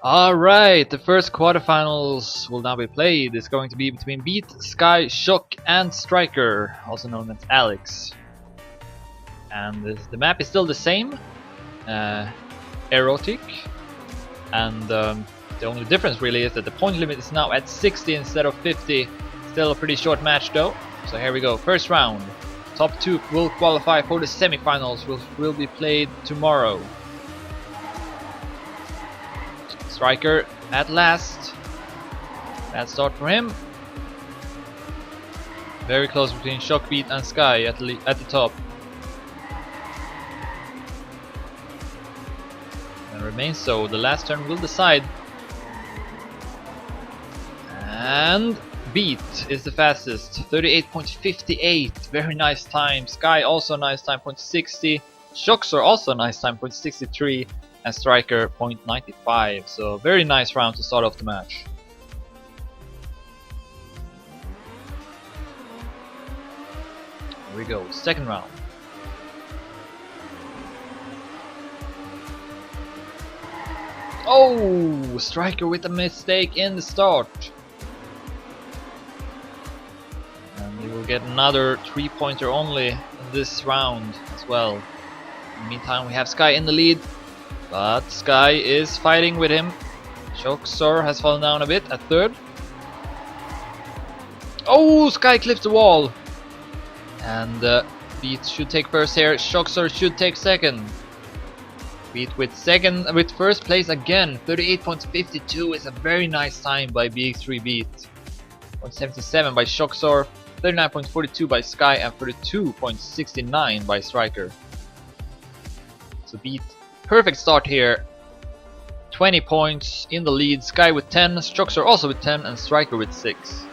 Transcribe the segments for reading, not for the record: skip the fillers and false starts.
Alright, the first quarterfinals will now be played. It's going to be between Beat, Sky, Shock and Striker, also known as Alex. And the map is still the same, erotic, and the only difference really is that the point limit is now at 60 instead of 50. Still a pretty short match though. So here we go, first round. Top 2 will qualify for the semifinals, which will be played tomorrow. Striker at last. Bad start for him. Very close between Shock, Beat and Sky at the top. And remains so. The last turn will decide. And Beat is the fastest. 38.58. Very nice time. Sky also nice time. 0.60. Shoxor also nice time. 0.63. And Striker 0.95, so very nice round to start off the match. Here we go, second round. Oh, Striker with a mistake in the start. And he will get another 3-pointer only in this round as well. In the meantime, we have Sky in the lead. But Sky is fighting with him. Shoxor has fallen down a bit at third. Oh, Sky clips the wall. And Beat should take first here. Shoxor should take second. Beat with first place again. 38.52 is a very nice time by BX3 Beat. 0.77 by Shoxor. 39.42 by Sky and 32.69 by Striker. So Beat. Perfect start here. 20 points in the lead. Sky with 10, Shoxor also with 10, and Striker with 6.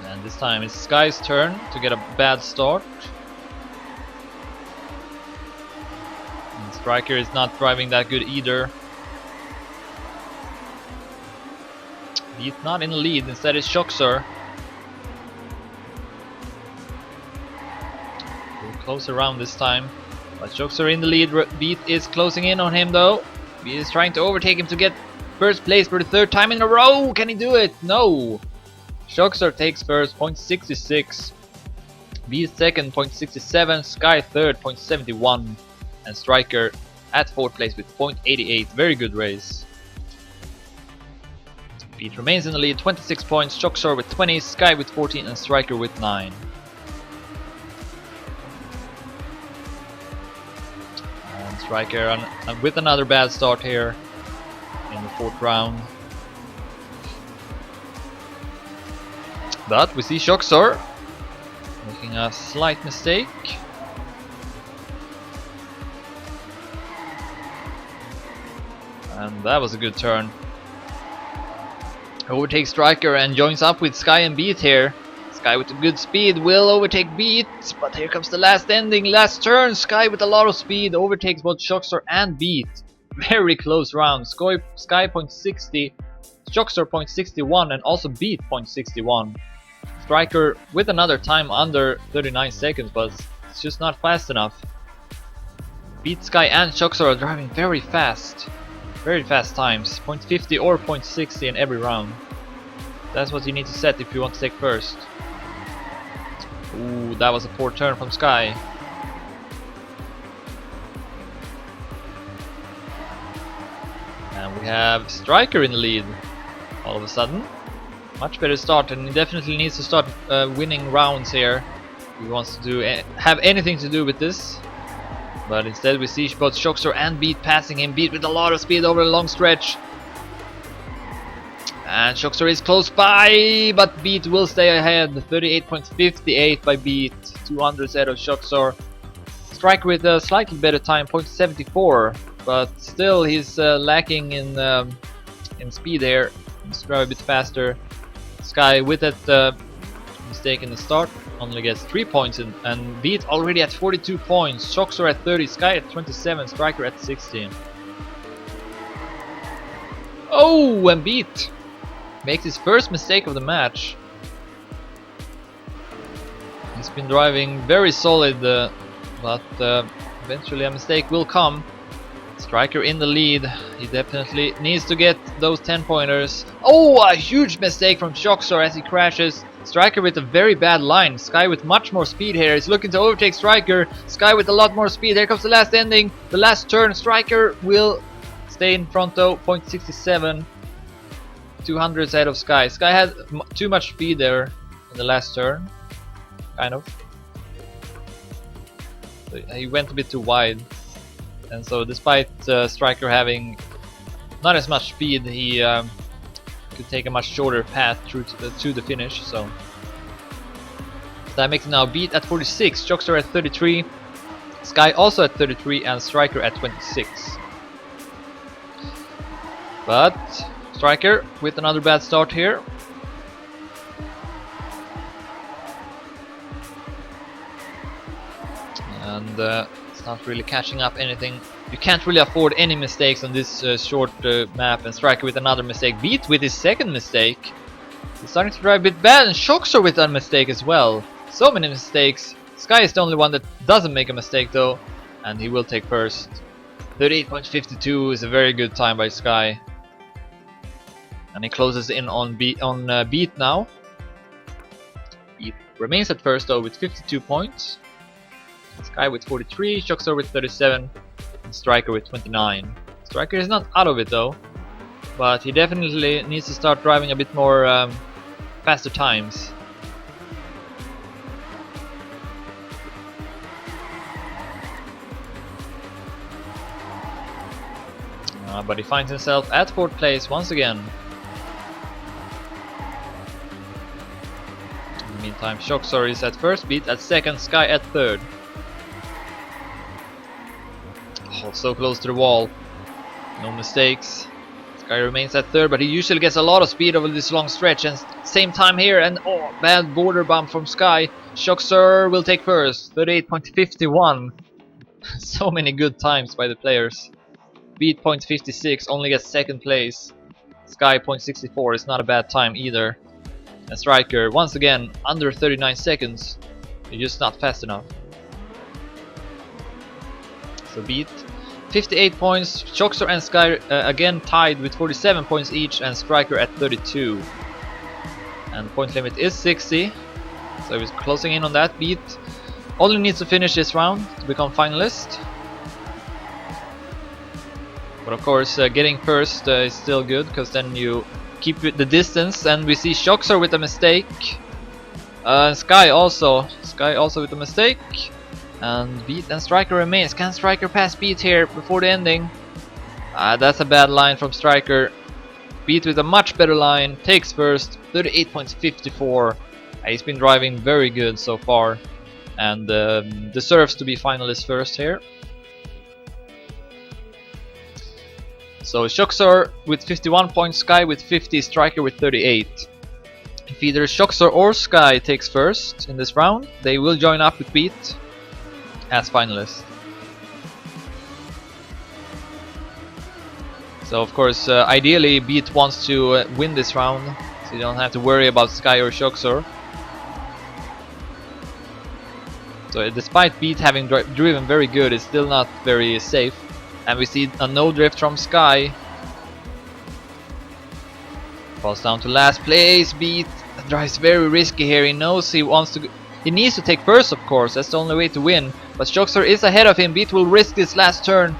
And this time it's Sky's turn to get a bad start. And Striker is not driving that good either. Beat not in the lead, instead it's Shoxor. Close around this time, but Shoxor in the lead. Beat is closing in on him though. Beat is trying to overtake him to get first place for the third time in a row. Can he do it? No. Shoxor takes first, 0.66. Beat second, 0.67. Sky third, 0.71. And Striker at fourth place with 0.88. Very good race. Beat remains in the lead, 26 points. Shoxor with 20, Sky with 14, and Striker with 9. Striker with another bad start here in the fourth round. But we see Shoxor making a slight mistake. And that was a good turn. Overtakes Striker and joins up with Sky and Beat here. Sky with a good speed will overtake Beat, but here comes the last turn. Sky with a lot of speed overtakes both Shoxor and Beat. Very close round. Sky 0.60, Shoxor 0.61, and also Beat 0.61. Striker with another time under 39 seconds, but it's just not fast enough. Beat, Sky and Shoxor are driving very fast times, 0.50 or 0.60 in every round. That's what you need to set if you want to take first. Ooh, that was a poor turn from Sky. And we have Striker in the lead all of a sudden. Much better start, and he definitely needs to start winning rounds here if he wants to have anything to do with this. But instead we see both Shoxor and Beat passing him. Beat with a lot of speed over a long stretch. And Shoxor is close by, but Beat will stay ahead. 38.58 by Beat, 200 ahead of Shoxor. Striker with a slightly better time, 0.74, but still he's lacking in speed here. He's driving a bit faster. Sky with that mistake in the start only gets 3 points, and Beat already at 42 points. Shoxor at 30, Sky at 27, Striker at 16. Oh, and Beat makes his first mistake of the match. He's been driving very solid, but eventually a mistake will come. Striker in the lead. He definitely needs to get those 10 pointers. Oh, a huge mistake from Shoxor as he crashes. Striker with a very bad line. Sky with much more speed here. He's looking to overtake Striker. Sky with a lot more speed. Here comes the last ending. The last turn. Striker will stay in front though. 0.67. 200s ahead of Sky. Sky had too much speed there in the last turn. Kind of. So he went a bit too wide. And so despite Striker having not as much speed, he could take a much shorter path through to the finish. So that makes it now Beat at 46, Shoxor at 33, Sky also at 33, and Striker at 26. But Striker with another bad start here. And it's not really catching up anything. You can't really afford any mistakes on this short map. And Striker with another mistake. Beat with his second mistake. He's starting to drive a bit bad. And Shoxor with a mistake as well. So many mistakes. Sky is the only one that doesn't make a mistake though. And he will take first. 38.52 is a very good time by Sky. And he closes in on Beat now. Beat remains at first though with 52 points. Sky with 43, Shoxor with 37, and Striker with 29. Striker is not out of it though, but he definitely needs to start driving a bit more faster times. But he finds himself at 4th place once again. In the meantime, Shoxor is at first, Beat at 2nd, Sky at 3rd. Oh, so close to the wall. No mistakes. Sky remains at 3rd, but he usually gets a lot of speed over this long stretch. And same time here, and oh, bad border bump from Sky. Shoxor will take first. 38.51. So many good times by the players. Beat 0.56 only gets 2nd place. Sky 0.64 is not a bad time either. And Striker once again under 39 seconds. He's just not fast enough. So Beat 58 points, Shoxor and Sky again tied with 47 points each, and Striker at 32. And the point limit is 60, so he's closing in on that. Beat only needs to finish this round to become finalist. But of course getting first is still good, because then you keep the distance. And we see Shoxor with a mistake. Sky also with a mistake. And Beat and Striker remains. Can Striker pass Beat here before the ending? That's a bad line from Striker. Beat with a much better line takes first. 38.54. He's been driving very good so far, and deserves to be finalist first here. So Shoxor with 51 points, Sky with 50, Striker with 38. If either Shoxor or Sky takes first in this round, they will join up with Beat as finalists. So of course ideally Beat wants to win this round, so you don't have to worry about Sky or Shoxor. So despite Beat having driven very good, it's still not very safe. And we see a no drift from Sky. Falls down to last place. Beat drives very risky here. He knows he needs to take first, of course. That's the only way to win. But Shoxor is ahead of him. Beat will risk this last turn.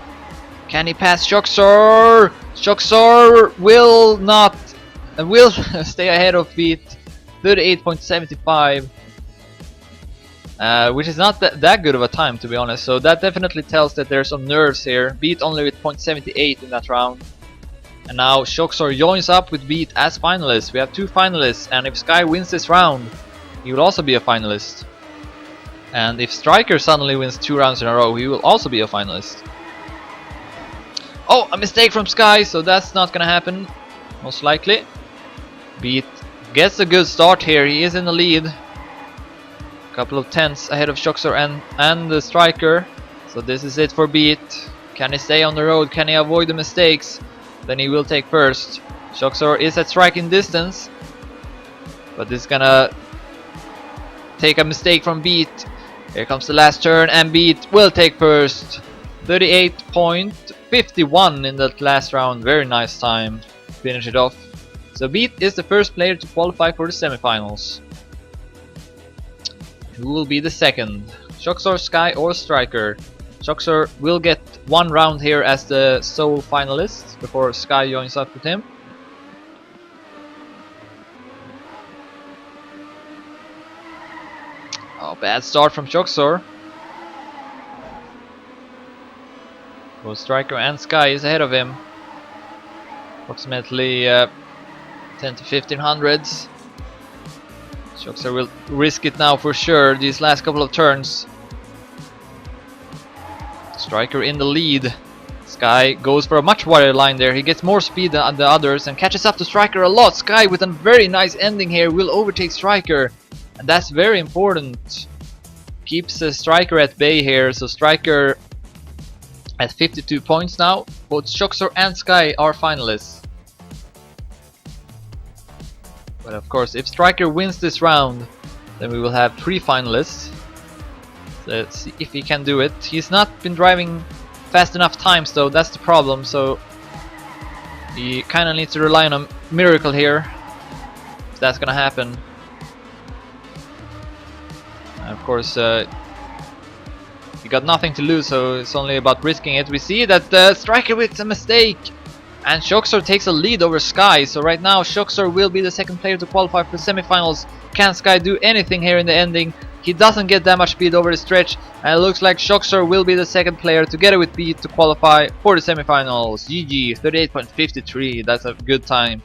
Can he pass Shoxor? Shoxor will not. Will stay ahead of Beat. 38.75. Which is not that good of a time, to be honest. So that definitely tells that there's some nerves here. Beat only with 0.78 in that round. And now Shoxor joins up with Beat as finalists. We have 2 finalists, and if Sky wins this round, he will also be a finalist. And if Striker suddenly wins 2 rounds in a row, he will also be a finalist. Oh, a mistake from Sky, so that's not gonna happen, most likely. Beat gets a good start here. He is in the lead. Couple of tenths ahead of Shoxor and the Striker. So this is it for Beat. Can he stay on the road? Can he avoid the mistakes? Then he will take first. Shoxor is at striking distance, but this is gonna take a mistake from Beat. Here comes the last turn, and Beat will take first. 38.51 in that last round. Very nice time. Finish it off. So Beat is the first player to qualify for the semifinals. Who will be the second? Shoxor, Sky, or Striker? Shoxor will get one round here as the sole finalist before Sky joins up with him. Oh, bad start from Shoxor. Both Striker and Sky is ahead of him. Approximately 10 to 1500s. Shoxor will risk it now for sure, these last couple of turns. Striker in the lead. Sky goes for a much wider line there. He gets more speed than the others and catches up to Striker a lot. Sky with a very nice ending here will overtake Striker. And that's very important. Keeps the Striker at bay here. So Striker at 52 points now. Both Shoxor and Sky are finalists. But of course, if Striker wins this round, then we will have 3 finalists. So let's see if he can do it. He's not been driving fast enough times though, that's the problem. So he kind of needs to rely on a miracle here, if that's gonna happen. And of course, he got nothing to lose, so it's only about risking it. We see that Striker with a mistake, and Shoxor takes a lead over Sky. So right now Shoxor will be the second player to qualify for the semifinals. Can Sky do anything here in the ending? He doesn't get that much speed over the stretch, and it looks like Shoxor will be the second player together with Beat to qualify for the semifinals. GG, 38.53, that's a good time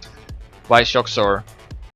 by Shoxor.